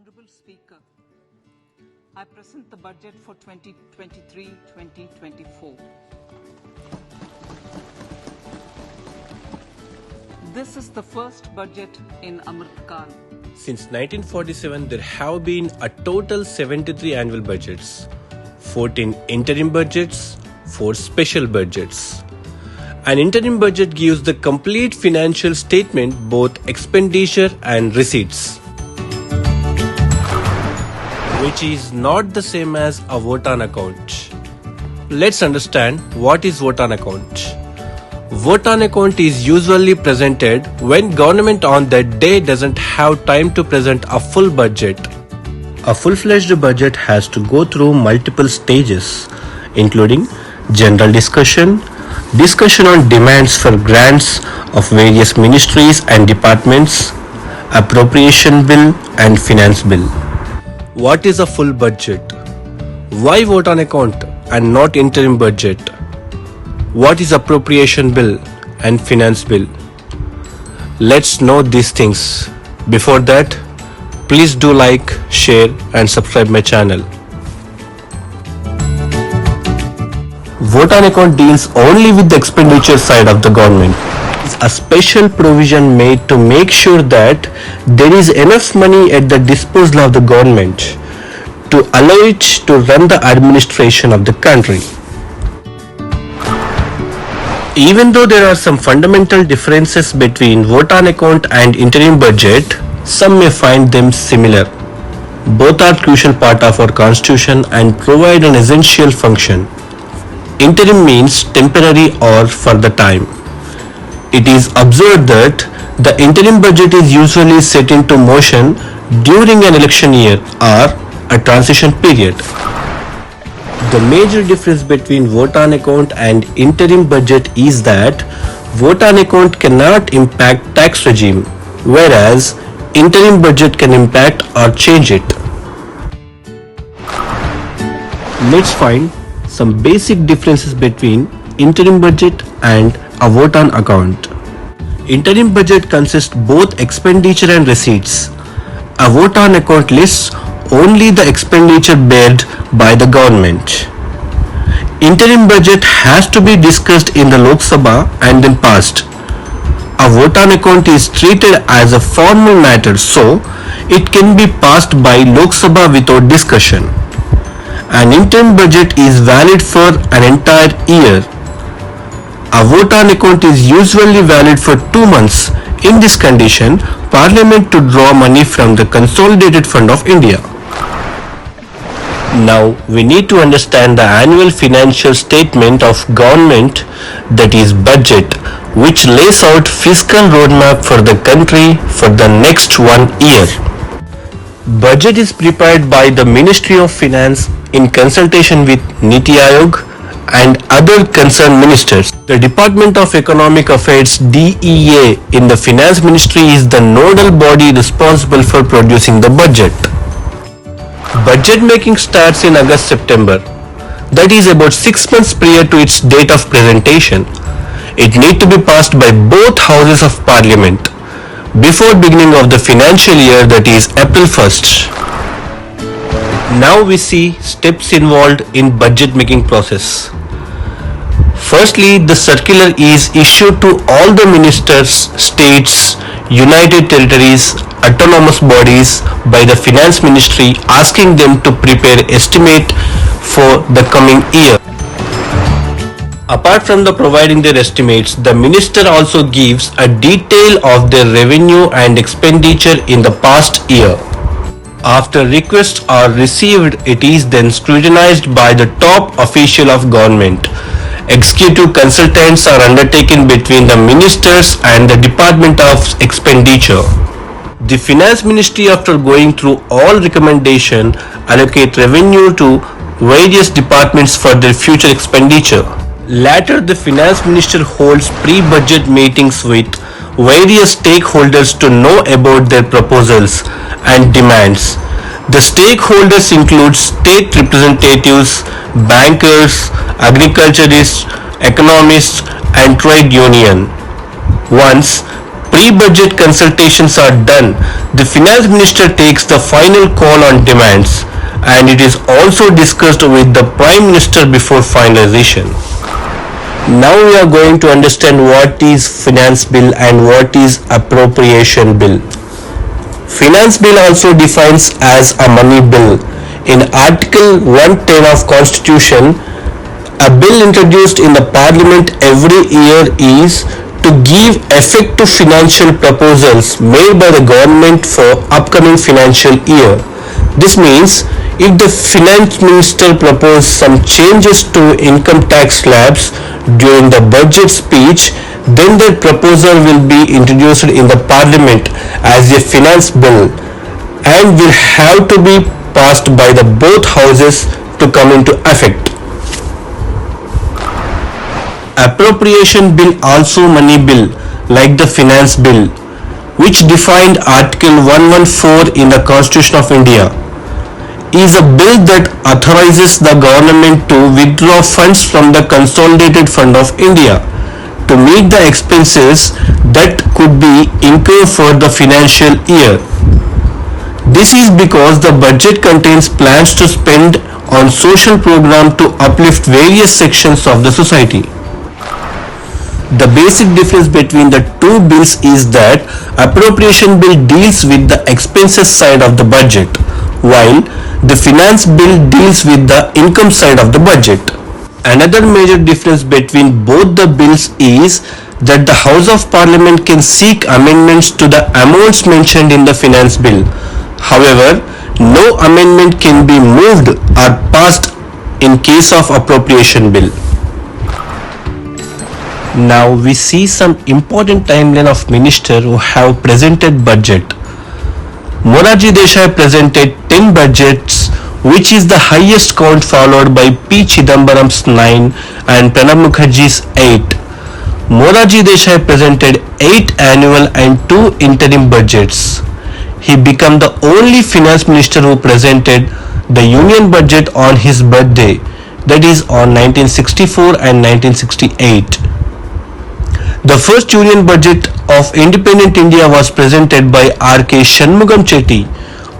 Honorable Speaker, I present the budget for 2023-2024. This is the first budget in Amrit Kaal. Since 1947, there have been a total 73 annual budgets, 14 interim budgets, 4 special budgets. An interim budget gives the complete financial statement, both expenditure and receipts, which is not the same as a vote on account. Let's understand what is vote on account. Vote on account is usually presented when government on that day doesn't have time to present a full budget. A full-fledged budget has to go through multiple stages, including general discussion on demands for grants of various ministries and departments, appropriation bill and finance bill. What is a full budget? Why vote on account and not interim budget? What is appropriation bill and finance bill? Let's know these things. Before that, please do like, share and subscribe my channel. Vote on account deals only with the expenditure side of the government. It's a special provision made to make sure that there is enough money at the disposal of the government to allow it to run the administration of the country. Even though there are some fundamental differences between vote on account and interim budget, some may find them similar. Both are crucial part of our constitution and provide an essential function. Interim means temporary or for the time. It is observed that the interim budget is usually set into motion during an election year or a transition period. The major difference between vote on account and interim budget is that vote on account cannot impact tax regime, whereas interim budget can impact or change it. Let's find some basic differences between interim budget and a vote on account. Interim budget consists both expenditure and receipts. A vote on account lists only the expenditure bared by the government. Interim budget has to be discussed in the Lok Sabha and then passed. A vote on account is treated as a formal matter, so it can be passed by Lok Sabha without discussion. An interim budget is valid for an entire year. A vote on account is usually valid for 2 months. In this condition, Parliament to draw money from the Consolidated Fund of India. Now we need to understand the annual financial statement of government, that is budget, which lays out fiscal roadmap for the country for the next 1 year. Budget is prepared by the Ministry of Finance in consultation with Niti Aayog and other concerned ministers. The Department of Economic Affairs (DEA) in the Finance Ministry is the nodal body responsible for producing the budget. Budget making starts in August-September. That is about 6 months prior to its date of presentation. It needs to be passed by both houses of Parliament before beginning of the financial year, that is April 1st. Now we see steps involved in budget making process. Firstly, the circular is issued to all the ministers, states, United Territories, autonomous bodies by the Finance Ministry, asking them to prepare estimate for the coming year. Apart from the providing their estimates, the minister also gives a detail of their revenue and expenditure in the past year. After requests are received, it is then scrutinized by the top official of government. Executive consultants are undertaken between the ministers and the Department of Expenditure. The Finance Ministry, after going through all recommendation, allocate revenue to various departments for their future expenditure. Later, the Finance Minister holds pre-budget meetings with various stakeholders to know about their proposals and demands. The stakeholders include state representatives, bankers, agriculturists, economists and trade union. Once pre-budget consultations are done, the finance minister takes the final call on demands, and it is also discussed with the prime minister before finalization. Now we are going to understand what is finance bill and what is appropriation bill. Finance bill also defines as a money bill. In Article 110 of Constitution, a bill introduced in the Parliament every year is to give effect to financial proposals made by the government for upcoming financial year. This means if the finance minister proposes some changes to income tax slabs during the budget speech, then that proposal will be introduced in the Parliament as a finance bill and will have to be passed by the both houses to come into effect. Appropriation bill, also money bill, like the finance bill, which defined Article 114 in the Constitution of India, is a bill that authorizes the government to withdraw funds from the Consolidated Fund of India to meet the expenses that could be incurred for the financial year. This is because the budget contains plans to spend on social programs to uplift various sections of the society. The basic difference between the two bills is that appropriation bill deals with the expenses side of the budget, while the finance bill deals with the income side of the budget. Another major difference between both the bills is that the House of Parliament can seek amendments to the amounts mentioned in the finance bill. However, no amendment can be moved or passed in case of appropriation bill. Now we see some important timeline of ministers who have presented budget. Morarji Desai presented 10 budgets, which is the highest count, followed by P. Chidambaram's 9 and Pranab Mukherjee's 8. Morarji Desai presented 8 annual and 2 interim budgets. He became the only finance minister who presented the union budget on his birthday, that is on 1964 and 1968. The first union budget of independent India was presented by R.K. Shanmugam Chetty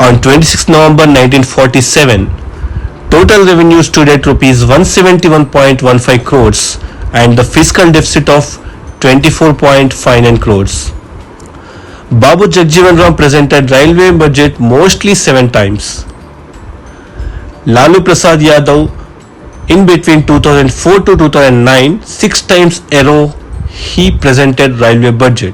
on 26 November 1947. Total revenue stood at Rs 171.15 crores and the fiscal deficit of 24.59 crores. Babu Jagjivan Ram presented railway budget mostly 7 times. Lalu Prasad Yadav in between 2004 to 2009 6 times aero he presented railway budget.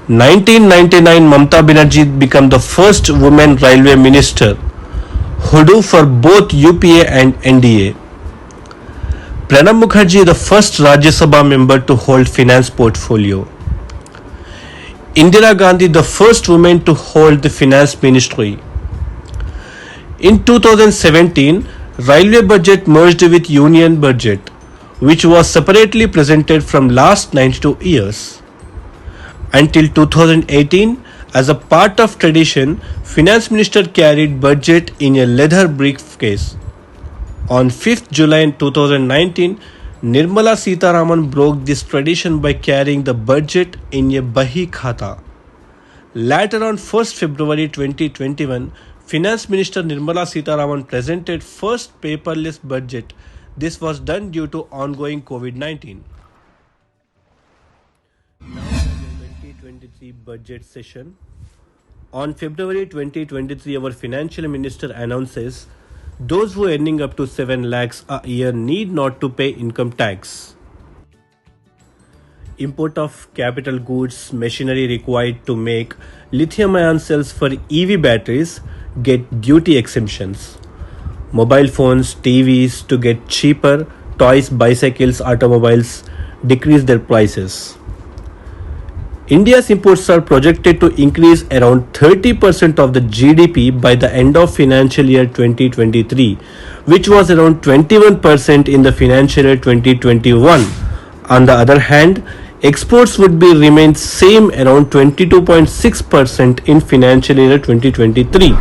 1999 Mamta Banerjee became the first woman railway minister, who for both UPA and NDA. Pranab Mukherjee the first Rajya Sabha member to hold finance portfolio. Indira Gandhi the first woman to hold the finance ministry. In 2017, railway budget merged with union budget, which was separately presented from last 92 years. Until 2018, as a part of tradition, finance minister carried budget in a leather briefcase. On 5th July 2019, Nirmala Sitharaman broke this tradition by carrying the budget in a Bahi Khata. Later on 1st February 2021, Finance Minister Nirmala Sitharaman presented first paperless budget. This was done due to ongoing COVID-19. Now the 2023 budget session. On February 2023, our financial minister announces those who are earning up to 7 lakhs a year need not to pay income tax. Import of capital goods, machinery required to make lithium-ion cells for EV batteries get duty exemptions. Mobile phones, TVs to get cheaper, toys, bicycles, automobiles decrease their prices. India's imports are projected to increase around 30% of the GDP by the end of financial year 2023, which was around 21% in the financial year 2021. On the other hand, exports would be remain same around 22.6% in financial year 2023,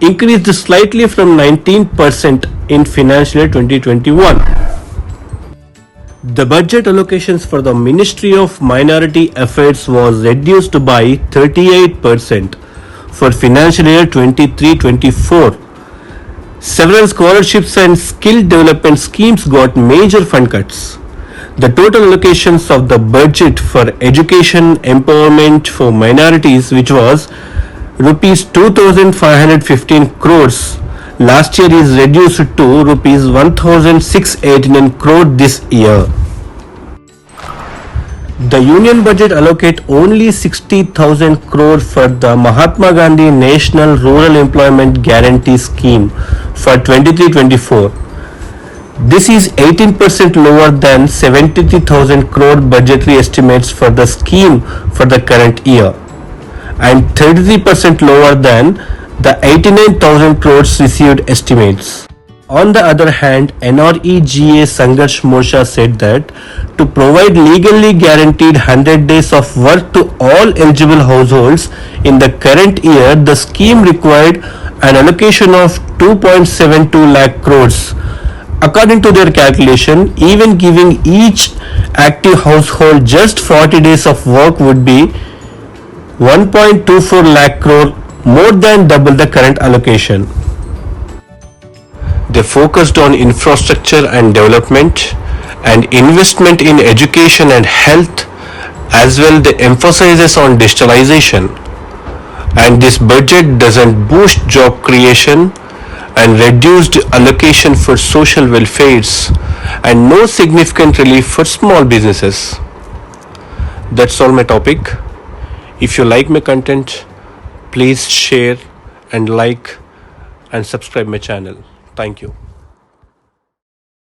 increased slightly from 19% in financial year 2021. The budget allocations for the Ministry of Minority Affairs was reduced by 38% for financial year 23-24. Several scholarships and skill development schemes got major fund cuts. The total allocations of the budget for education empowerment for minorities, which was rupees 2,515 crores last year, is reduced to rupees 1,689 crore this year. The union budget allocate only 60,000 crore for the Mahatma Gandhi National Rural Employment Guarantee Scheme for 23-24. This is 18% lower than 73,000 crore budgetary estimates for the scheme for the current year, and 33% lower than the 89,000 crores received estimates. On the other hand, NREGA Sangharsh Morcha said that to provide legally guaranteed 100 days of work to all eligible households in the current year, the scheme required an allocation of 2.72 lakh crores. According to their calculation, even giving each active household just 40 days of work would be 1.24 lakh crore, more than double the current allocation. They focused on infrastructure and development and investment in education and health, as well they emphasizes on digitalization. And this budget doesn't boost job creation and reduced allocation for social welfares and no significant relief for small businesses. That's all my topic. If you like my content, please share and like and subscribe my channel. Thank you.